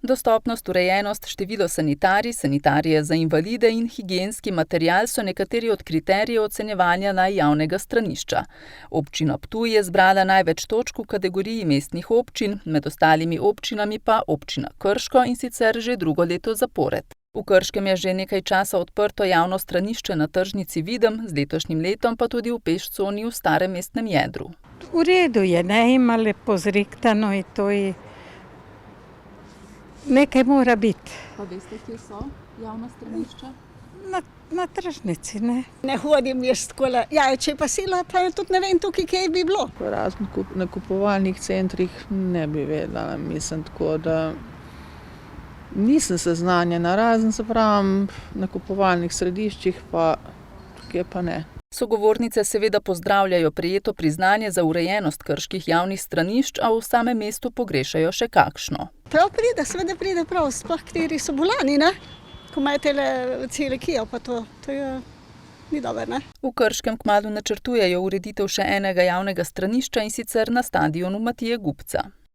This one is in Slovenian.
Dostopnost, urejenost, število sanitarij, sanitarije za invalide in higienski material so nekateri od kriterijev ocenjevanja javnega stranišča. Občina Ptuj je zbrala največ točk v kategoriji mestnih občin, med ostalimi občinami pa občina Krško, in sicer že drugo leto zapored. V Krškem je že nekaj časa odprto javno stranišče na tržnici Videm, z letošnjim letom pa tudi v pešconi v starem mestnem jedru. V redu je, ne, ima lepo zrihtano in to je. Nekaj mora biti. Pa veste, kje so javna stranišča? Na tržnici, ne. Ne hodim jaz takole, če pa sila, pa tudi ne vem tukaj, kje bi bilo. V raznih nakupovalnih centrih ne bi vedela, mislim, tako da nisem seznanjena, razen se pravim, nakupovalnih središčih pa tukaj pa ne. Sogovornice seveda pozdravljajo prejeto priznanje za urejenost krških javnih stranišč, a v samem mestu pogrešajo še kakšno. Prav pride, seveda pride prav, sploh kateri so bolani, ne? Ko imajo tele celiakijo, pa to je ni dobro, ne? V Krškem kmalu načrtujejo ureditev še enega javnega stranišča, in sicer na stadionu Matije Gubca.